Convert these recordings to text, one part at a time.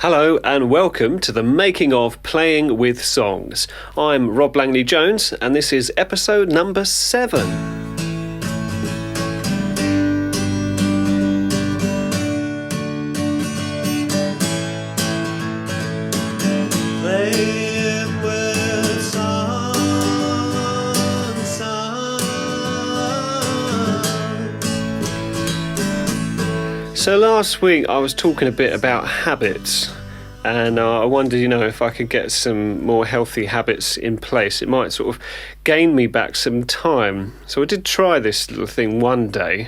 Hello and welcome to the making of Playing with Songs. I'm Rob Langley-Jones and this is episode number 7. Playing with songs. So last week I was talking a bit about habits and I wondered, if I could get some more healthy habits in place. It might sort of gain me back some time. So I did try this little thing one day,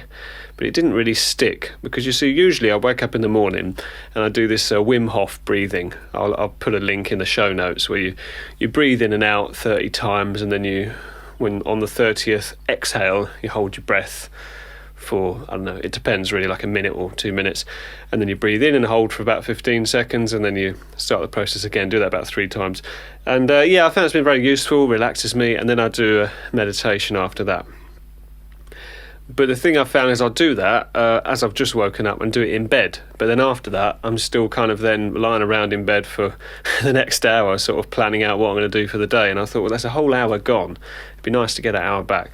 but it didn't really stick because you see, usually I wake up in the morning and I do this Wim Hof breathing. I'll put a link in the show notes where you breathe in and out 30 times and then when on the 30th exhale, you hold your breath for, I don't know, it depends really, like a minute or 2 minutes, and then you breathe in and hold for about 15 seconds and then you start the process again. Do that about 3 times, and I found it's been very useful, relaxes me, and then I do a meditation after that. But the thing I found is I'll do that as I've just woken up and do it in bed, but then after that I'm still kind of then lying around in bed for the next hour, sort of planning out what I'm going to do for the day. And I thought, well, that's a whole hour gone. It'd be nice to get that hour back.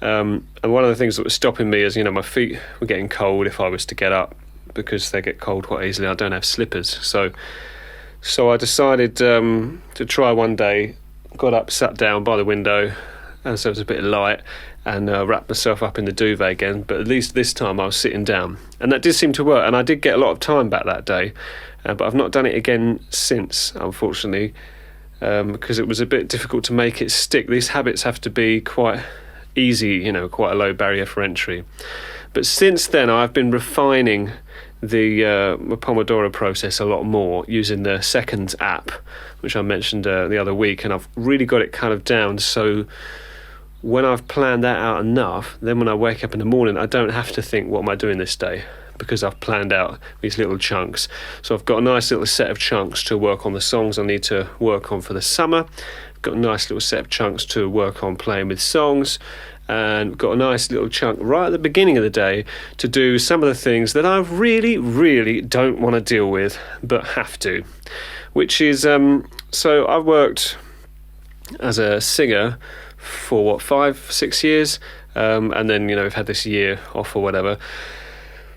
And one of the things that was stopping me is, my feet were getting cold if I was to get up, because they get cold quite easily. I don't have slippers. So I decided to try one day, got up, sat down by the window, and so it was a bit of light, and wrapped myself up in the duvet again. But at least this time I was sitting down. And that did seem to work. And I did get a lot of time back that day. But I've not done it again since, unfortunately, because it was a bit difficult to make it stick. These habits have to be quite easy, quite a low barrier for entry. But since then I've been refining the Pomodoro process a lot more using the Seconds app, which I mentioned the other week, and I've really got it kind of down so when I've planned that out enough, then when I wake up in the morning I don't have to think, what am I doing this day? Because I've planned out these little chunks. So I've got a nice little set of chunks to work on the songs I need to work on for the summer. Got a nice little set of chunks to work on playing with songs, and got a nice little chunk right at the beginning of the day to do some of the things that I really, really don't want to deal with but have to, which is so I worked as a singer for 5-6 years, and then we've had this year off or whatever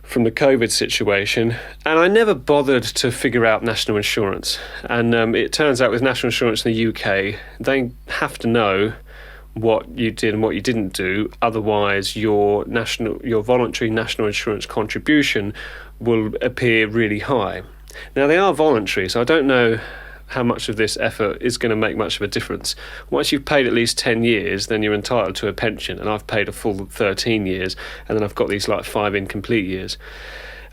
from the COVID situation, and I never bothered to figure out national insurance. And it turns out with national insurance in the UK, they have to know what you did and what you didn't do, otherwise your voluntary national insurance contribution will appear really high. Now they are voluntary, so I don't know how much of this effort is going to make much of a difference. Once you've paid at least 10 years, then you're entitled to a pension, and I've paid a full 13 years, and then I've got these like 5 incomplete years.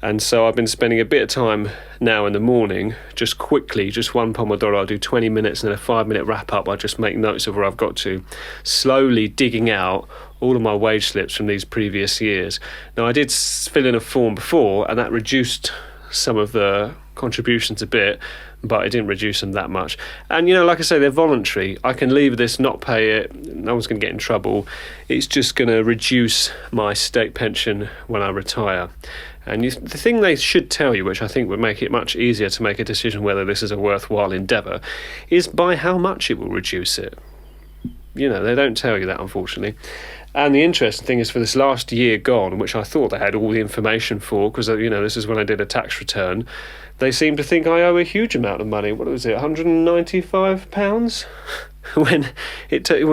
And so I've been spending a bit of time now in the morning, just quickly, just one Pomodoro, I'll do 20 minutes and then a 5-minute wrap up. I just make notes of where I've got to, slowly digging out all of my wage slips from these previous years. Now I did fill in a form before, and that reduced some of the contributions a bit, but it didn't reduce them that much. And like I say, they're voluntary. I can leave this, not pay it, no one's going to get in trouble. It's just going to reduce my state pension when I retire. And the thing they should tell you, which I think would make it much easier to make a decision whether this is a worthwhile endeavour, is by how much it will reduce it. They don't tell you that, unfortunately. And the interesting thing is, for this last year gone, which I thought they had all the information for, because this is when I did a tax return, they seem to think I owe a huge amount of money. What was it, £195? When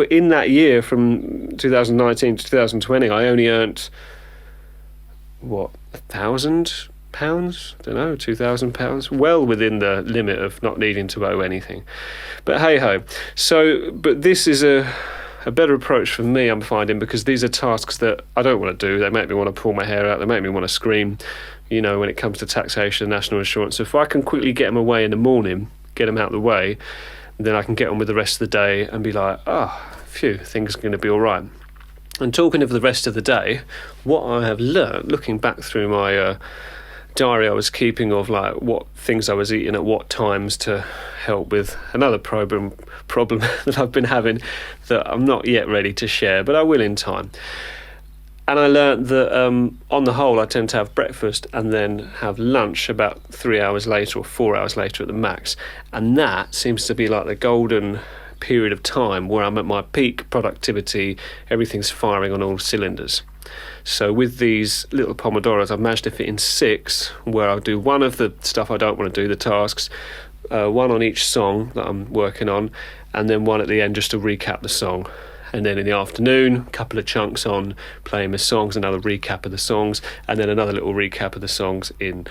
in that year from 2019 to 2020, I only earned £1,000? I don't know, £2,000, well within the limit of not needing to owe anything. But hey ho. So, but this is a better approach for me, I'm finding, because these are tasks that I don't want to do. They make me want to pull my hair out. They make me want to scream, when it comes to taxation and national insurance. So if I can quickly get them away in the morning, get them out of the way, then I can get on with the rest of the day and be like, phew, things are going to be all right. And talking of the rest of the day, what I have learned, looking back through my diary I was keeping of like what things I was eating at what times to help with another problem that I've been having that I'm not yet ready to share, but I will in time. And I learnt that on the whole, I tend to have breakfast and then have lunch about 3 hours later or 4 hours later at the max. And that seems to be like the golden period of time where I'm at my peak productivity, everything's firing on all cylinders. So with these little Pomodoros, I've managed to fit in 6, where I'll do one of the stuff I don't want to do, the tasks, one on each song that I'm working on, and then one at the end just to recap the song. And then in the afternoon, a couple of chunks on playing the songs, another recap of the songs, and then another little recap of the songs in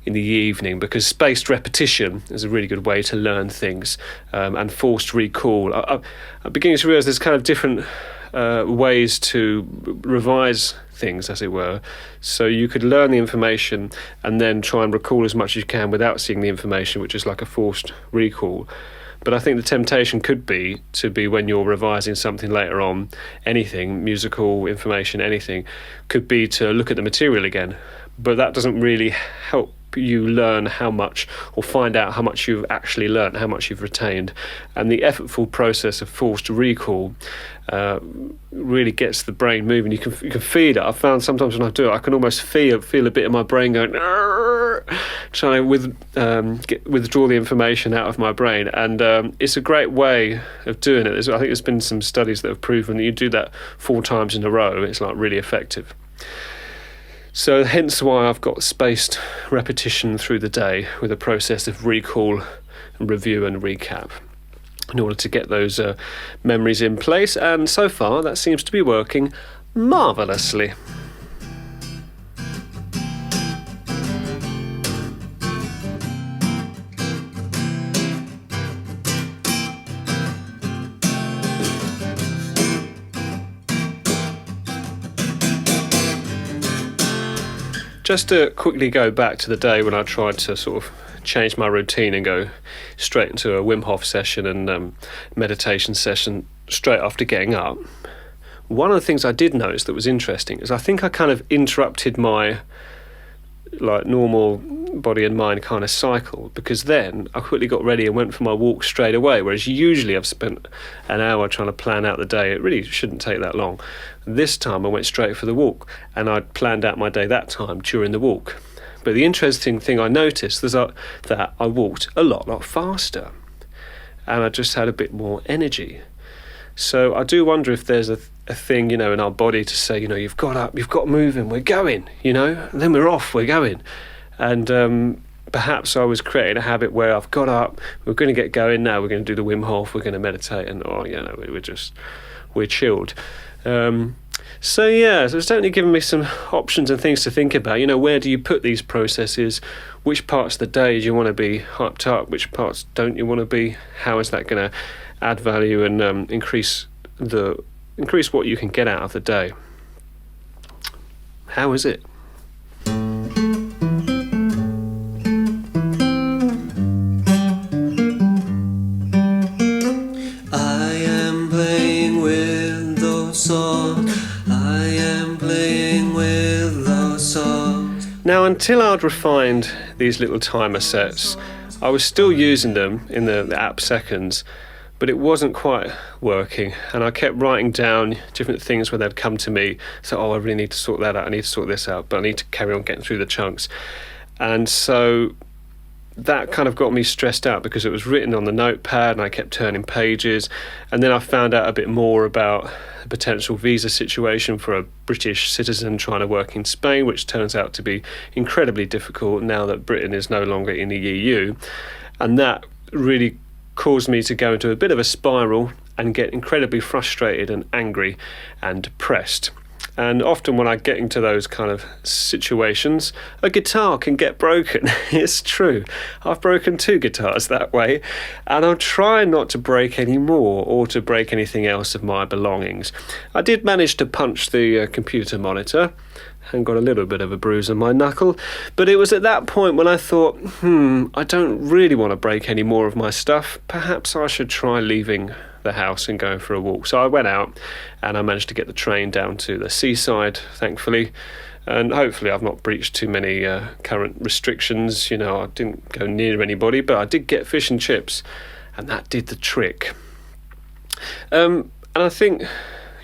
the evening, because spaced repetition is a really good way to learn things, and forced recall. I'm beginning to realise there's kind of different ways to revise things, as it were. So you could learn the information and then try and recall as much as you can without seeing the information, which is like a forced recall. But I think the temptation could be to be, when you're revising something later on, anything, musical information, anything, could be to look at the material again. But that doesn't really help you learn how much, or find out how much you've actually learned, how much you've retained. And the effortful process of forced recall really gets the brain moving. You can feel it. I've found sometimes when I do it, I can almost feel a bit of my brain going, trying to withdraw the information out of my brain. And it's a great way of doing it. I think there's been some studies that have proven that you do that 4 times in a row, it's like really effective. So hence why I've got spaced repetition through the day with a process of recall and review and recap in order to get those memories in place. And so far that seems to be working marvellously. Just to quickly go back to the day when I tried to sort of change my routine and go straight into a Wim Hof session and meditation session straight after getting up, one of the things I did notice that was interesting is I think I kind of interrupted my like normal body and mind kind of cycle, because then I quickly got ready and went for my walk straight away, whereas usually I've spent an hour trying to plan out the day. It really shouldn't take that long. This time I went straight for the walk, and I'd planned out my day that time during the walk. But the interesting thing I noticed was that I walked a lot faster, and I just had a bit more energy. So I do wonder if there's a thing, in our body to say, you've got up, you've got moving, we're going, and then we're off, we're going. And perhaps I was creating a habit where I've got up, we're going to get going now, we're going to do the Wim Hof, we're going to meditate, and we're chilled. So it's certainly given me some options and things to think about. Where do you put these processes? Which parts of the day do you want to be hyped up? Which parts don't you want to be? How is that going to add value and increase what you can get out of the day? How is it? I am playing with those songs. I am playing with those songs. Now, until I'd refined these little timer sets, I was still using them in the app seconds, but it wasn't quite working, and I kept writing down different things where they'd come to me. So, I really need to sort that out, I need to sort this out, but I need to carry on getting through the chunks. And so that kind of got me stressed out, because it was written on the notepad and I kept turning pages. And then I found out a bit more about the potential visa situation for a British citizen trying to work in Spain, which turns out to be incredibly difficult now that Britain is no longer in the EU. And that really caused me to go into a bit of a spiral and get incredibly frustrated and angry and depressed. And often when I get into those kind of situations, a guitar can get broken. It's true. I've broken 2 guitars that way, and I'm trying not to break any more or to break anything else of my belongings. I did manage to punch the computer monitor and got a little bit of a bruise on my knuckle, but it was at that point when I thought, I don't really want to break any more of my stuff. Perhaps I should try leaving the house and going for a walk. So I went out and I managed to get the train down to the seaside, thankfully, and hopefully I've not breached too many current restrictions. I didn't go near anybody, but I did get fish and chips, and that did the trick. And I think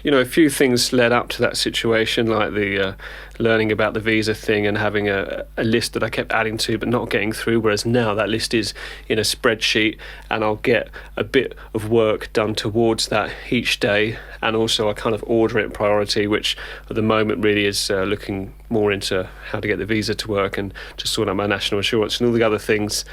a few things led up to that situation, like the learning about the visa thing and having a list that I kept adding to but not getting through, whereas now that list is in a spreadsheet and I'll get a bit of work done towards that each day, and also I kind of order it in priority, which at the moment really is looking more into how to get the visa to work and just sort out my national insurance and all the other things.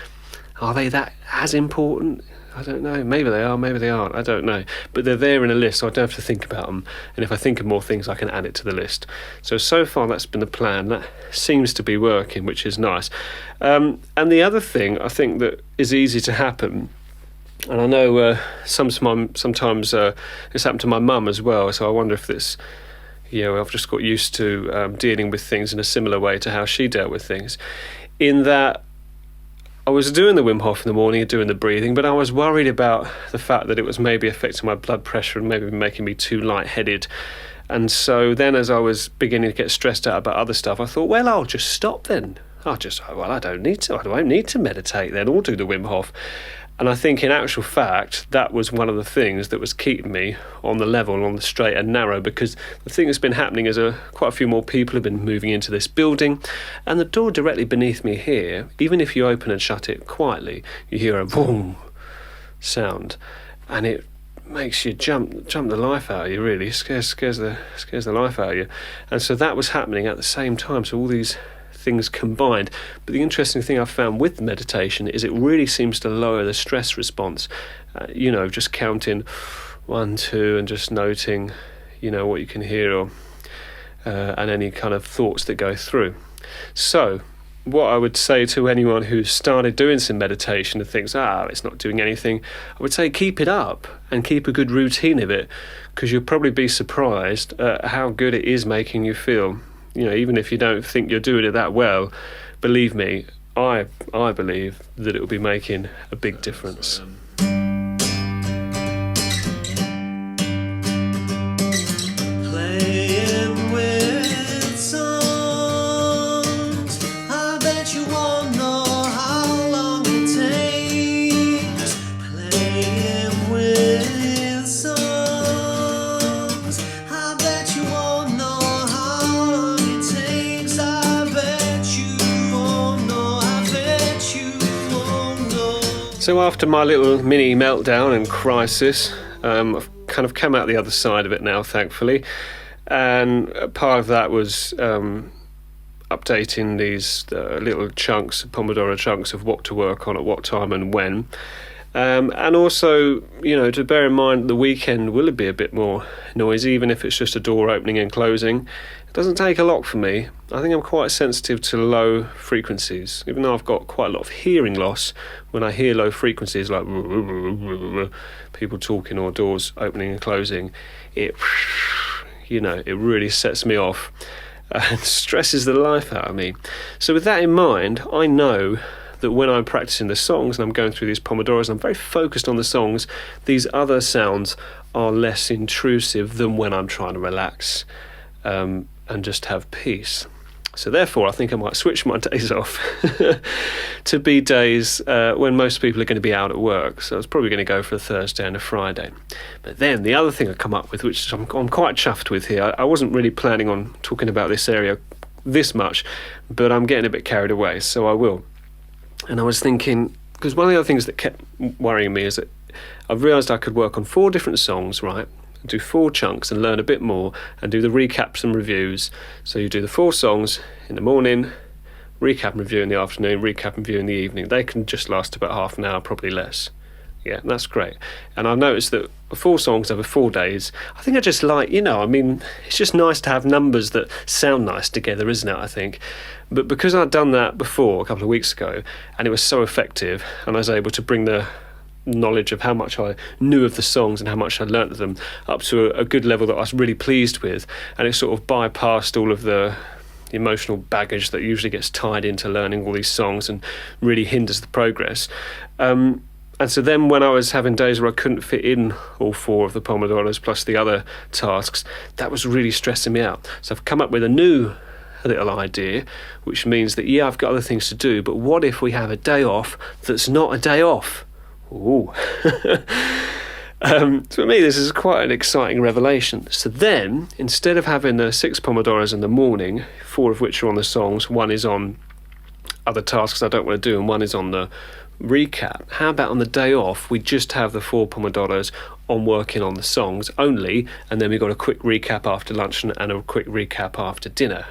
Are they that as important? I don't know. Maybe they are, maybe they aren't. I don't know. But they're there in a list, so I don't have to think about them. And if I think of more things, I can add it to the list. So far, that's been the plan. That seems to be working, which is nice. And the other thing I think that is easy to happen, and I know sometimes it's happened to my mum as well, so I wonder if this, I've just got used to dealing with things in a similar way to how she dealt with things, in that I was doing the Wim Hof in the morning and doing the breathing, but I was worried about the fact that it was maybe affecting my blood pressure and maybe making me too lightheaded. And so then as I was beginning to get stressed out about other stuff, I thought, well, I'll just stop then. I don't need to. I won't need to meditate then or do the Wim Hof. And I think in actual fact, that was one of the things that was keeping me on the level, on the straight and narrow, because the thing that's been happening is quite a few more people have been moving into this building, and the door directly beneath me here, even if you open and shut it quietly, you hear a boom sound, and it makes you jump the life out of you, really. It scares the life out of you. And so that was happening at the same time, so all these things combined. But the interesting thing I've found with meditation is it really seems to lower the stress response. Just counting 1, 2 and just noting, what you can hear or and any kind of thoughts that go through. So what I would say to anyone who's started doing some meditation and thinks, it's not doing anything, I would say keep it up and keep a good routine of it, because you'll probably be surprised at how good it is making you feel. Even if you don't think you're doing it that well, believe me, I believe that it will be making a big difference. Playing with songs, I bet you won't know how long it takes. Playing with songs, I bet you won't know. So after my little mini meltdown and crisis, I've kind of come out the other side of it now, thankfully. And part of that was updating these little chunks, Pomodoro chunks of what to work on at what time and when. And also, to bear in mind the weekend will be a bit more noisy, even if it's just a door opening and closing. It doesn't take a lot for me. I think I'm quite sensitive to low frequencies, even though I've got quite a lot of hearing loss. When I hear low frequencies like people talking or doors opening and closing, it really sets me off and stresses the life out of me. So with that in mind, I know that when I'm practicing the songs and I'm going through these Pomodoros and I'm very focused on the songs, these other sounds are less intrusive than when I'm trying to relax and just have peace. So therefore, I think I might switch my days off to be days when most people are going to be out at work. So I was probably going to go for a Thursday and a Friday. But then the other thing I come up with, which I'm quite chuffed with here, I wasn't really planning on talking about this area this much, but I'm getting a bit carried away, so I will. And I was thinking, because one of the other things that kept worrying me is that I've realised I could work on 4 different songs, right? Do 4 chunks and learn a bit more and do the recaps and reviews. So you do the 4 songs in the morning, recap and review in the afternoon, recap and review in the evening. They can just last about half an hour, probably less. Yeah, that's great. And I've noticed that 4 songs over 4 days, I think I just like, it's just nice to have numbers that sound nice together, isn't it, I think? But because I'd done that before, a couple of weeks ago, and it was so effective, and I was able to bring the knowledge of how much I knew of the songs and how much I learnt of them up to a good level that I was really pleased with, and it sort of bypassed all of the emotional baggage that usually gets tied into learning all these songs and really hinders the progress. And so then when I was having days where I couldn't fit in all 4 of the Pomodoros plus the other tasks, that was really stressing me out. So I've come up with a new little idea, which means that, I've got other things to do, but what if we have a day off that's not a day off? Ooh. For me, this is quite an exciting revelation. So then, instead of having the 6 Pomodoros in the morning, 4 of which are on the songs, 1 is on other tasks I don't want to do, and 1 is on the recap, how about on the day off, we just have the 4 Pomodoros on working on the songs only, and then we've got a quick recap after lunch and a quick recap after dinner.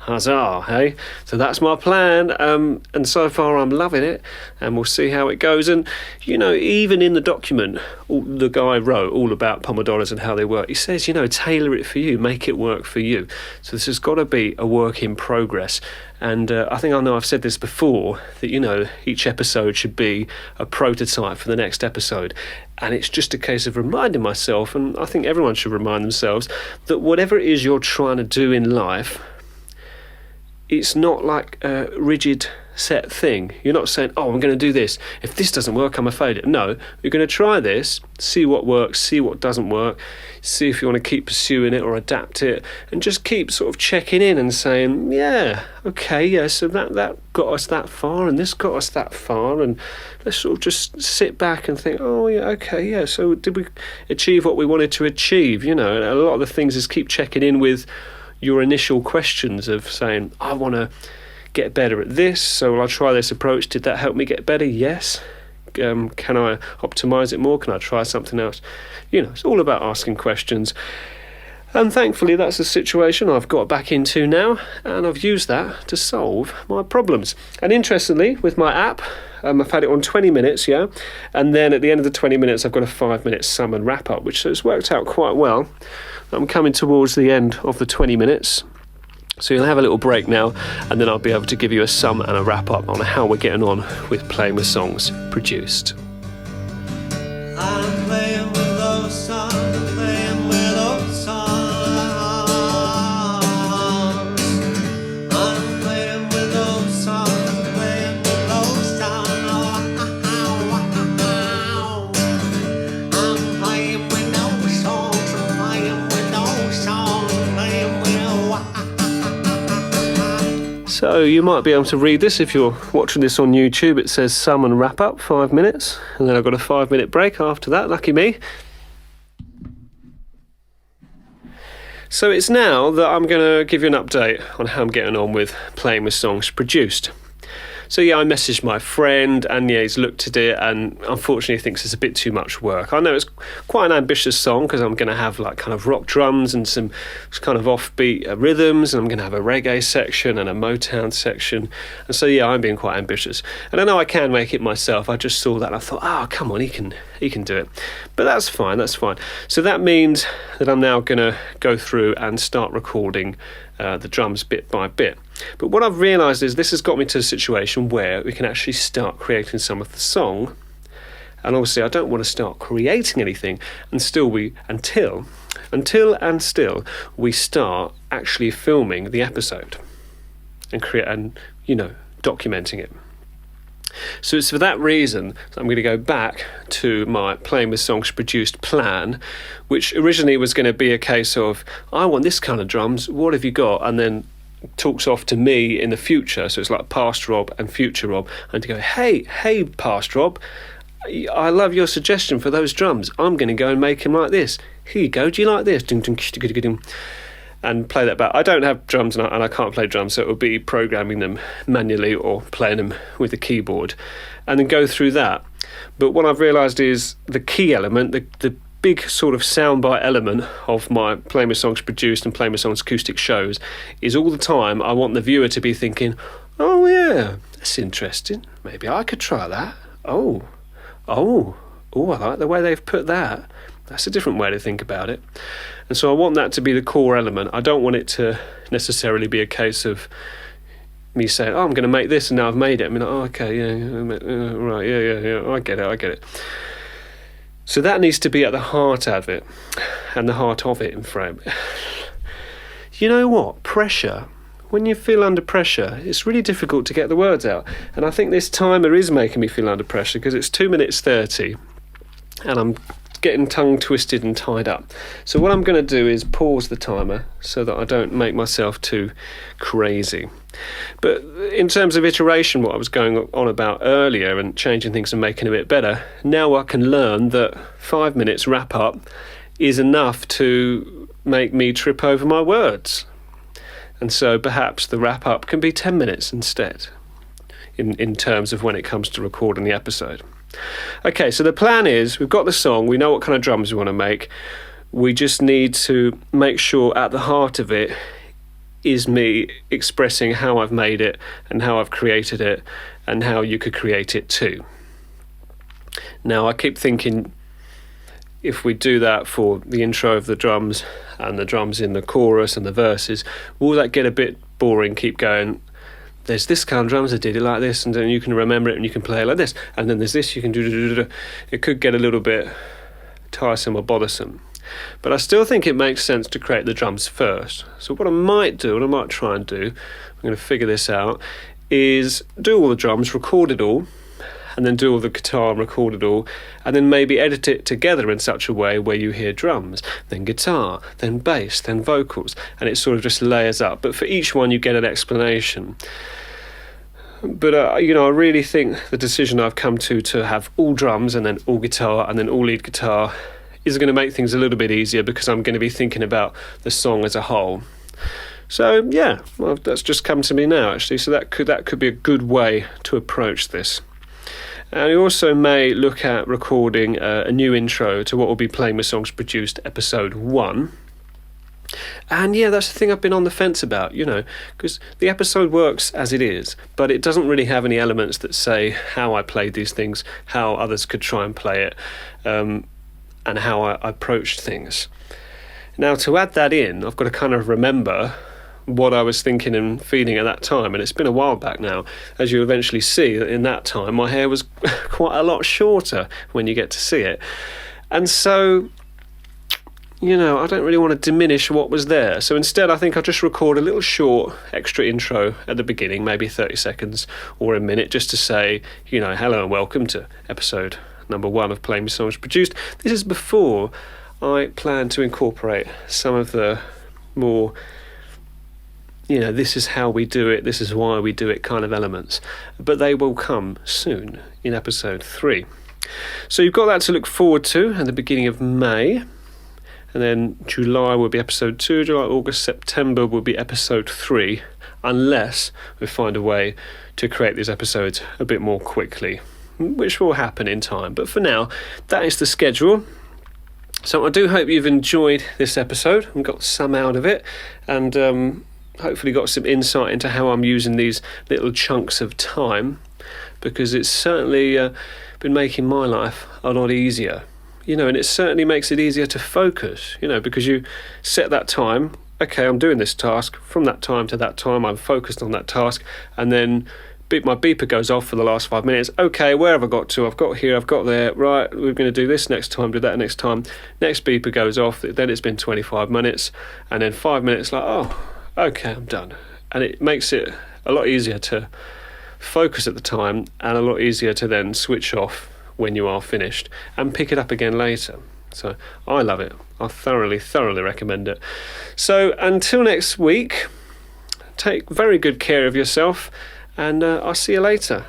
Huzzah, hey? So that's my plan, and so far I'm loving it, and we'll see how it goes. And, even in the document the guy wrote all about Pomodoros and how they work, he says, tailor it for you, make it work for you. So this has got to be a work in progress. And I know I've said this before, that, each episode should be a prototype for the next episode. And it's just a case of reminding myself, and I think everyone should remind themselves, that whatever it is you're trying to do in life, it's not like a rigid set thing. You're not saying, I'm going to do this. If this doesn't work, I'm a failure. No, you're going to try this, see what works, see what doesn't work, see if you want to keep pursuing it or adapt it, and just keep sort of checking in and saying, so that got us that far, and this got us that far, and let's sort of just sit back and think, so did we achieve what we wanted to achieve? And a lot of the things is keep checking in with your initial questions of saying, I want to get better at this, so I'll try this approach. Did that help me get better? Yes. Can I optimise it more? Can I try something else? It's all about asking questions. And thankfully, that's the situation I've got back into now, and I've used that to solve my problems. And interestingly, with my app, I've had it on 20 minutes, and then at the end of the 20 minutes, I've got a 5-minute sum and wrap up, which has worked out quite well. I'm coming towards the end of the 20 minutes. So you'll have a little break now, and then I'll be able to give you a sum and a wrap up on how we're getting on with Playing with Songs produced. I'm playing with those songs, I'm playing with those songs. I'm playing with those songs, I'm playing with those songs. I'm playing with those songs, I'm playing with those songs, I'm playing with. So you might be able to read this if you're watching this on YouTube. It says sum and wrap up, 5 minutes, and then I've got a 5-minute break after that, lucky me. So it's now that I'm going to give you an update on how I'm getting on with Playing with Songs produced. So I messaged my friend, and he's looked at it and unfortunately thinks it's a bit too much work. I know it's quite an ambitious song because I'm going to have like kind of rock drums and some kind of offbeat rhythms, and I'm going to have a reggae section and a Motown section. And so I'm being quite ambitious. And I know I can make it myself. I just saw that and I thought, come on, he can do it. But that's fine. So that means that I'm now going to go through and start recording the drums bit by bit. But what I've realised is this has got me to a situation where we can actually start creating some of the song. And obviously I don't want to start creating anything until we start actually filming the episode and documenting it. So it's for that reason that I'm going to go back to my Playing with Songs produced plan, which originally was going to be a case of, I want this kind of drums, what have you got? And then talks off to me in the future. So it's like past Rob and future Rob. And to go, hey, past Rob, I love your suggestion for those drums. I'm going to go and make them like this. Here you go. Do you like this? And play that back. I don't have drums and I can't play drums, so it will be programming them manually or playing them with the keyboard and then go through that. But what I've realised is the key element, the big sort of soundbite element of my Playing with Songs produced and Playing with Songs acoustic shows is all the time I want the viewer to be thinking, oh yeah, that's interesting. Maybe I could try that. Oh, I like the way they've put that. That's a different way to think about it. And so I want that to be the core element. I don't want it to necessarily be a case of me saying, I'm going to make this and now I've made it. I mean, right, yeah, I get it. So that needs to be at the heart of it, and the heart of it in frame. You know what? Pressure. When you feel under pressure, it's really difficult to get the words out. And I think this timer is making me feel under pressure because it's 2 minutes 30 and I'm getting tongue twisted and tied up. So what I'm going to do is pause the timer so that I don't make myself too crazy. But in terms of iteration, what I was going on about earlier and changing things and making it a bit better, now I can learn that 5 minutes wrap up is enough to make me trip over my words. And so perhaps the wrap up can be 10 minutes instead, in terms of when it comes to recording the episode. Okay, so the plan is we've got the song, we know what kind of drums we want to make. We just need to make sure at the heart of it is me expressing how I've made it and how I've created it and how you could create it too. Now, I keep thinking if we do that for the intro of the drums and the drums in the chorus and the verses, will that get a bit boring? Keep going, there's this kind of drums, I did it like this, and then you can remember it and you can play it like this, and then there's this, you can do. It could get a little bit tiresome or bothersome. But I still think it makes sense to create the drums first. So what I might try and do, I'm going to figure this out, is do all the drums, record it all, and then do all the guitar and record it all, and then maybe edit it together in such a way where you hear drums, then guitar, then bass, then vocals, and it sort of just layers up. But for each one you get an explanation. But I really think the decision I've come to have all drums and then all guitar and then all lead guitar is going to make things a little bit easier because I'm going to be thinking about the song as a whole. So yeah, well, that's just come to me now actually. So that could be a good way to approach this. And we also may look at recording a new intro to what will be Playing with Songs Produced episode 1. And yeah, that's the thing I've been on the fence about, because the episode works as it is, but it doesn't really have any elements that say how I played these things, how others could try and play it, and how I approached things. Now, to add that in, I've got to kind of remember what I was thinking and feeling at that time, and it's been a while back now. As you eventually see, in that time my hair was quite a lot shorter when you get to see it, and so I don't really want to diminish what was there. So instead I think I'll just record a little short extra intro at the beginning, maybe 30 seconds or a minute, just to say hello and welcome to episode number 1 of Playing with Songs Produced. This is before I plan to incorporate some of the more this is how we do it, this is why we do it kind of elements. But they will come soon in episode 3. So you've got that to look forward to at the beginning of May. And then July will be episode 2, July, August, September will be episode 3, unless we find a way to create these episodes a bit more quickly, which will happen in time. But for now, that is the schedule. So I do hope you've enjoyed this episode and got some out of it, and hopefully got some insight into how I'm using these little chunks of time, because it's certainly been making my life a lot easier. And it certainly makes it easier to focus, because you set that time, okay, I'm doing this task, from that time to that time, I'm focused on that task, and then my beeper goes off for the last 5 minutes. Okay, where have I got to? I've got here, I've got there, right, we're going to do this next time, do that next time. Next beeper goes off, then it's been 25 minutes, and then 5 minutes, like, oh, okay, I'm done. And it makes it a lot easier to focus at the time and a lot easier to then switch off when you are finished and pick it up again later. So I love it. I thoroughly recommend it. So until next week, take very good care of yourself, and I'll see you later.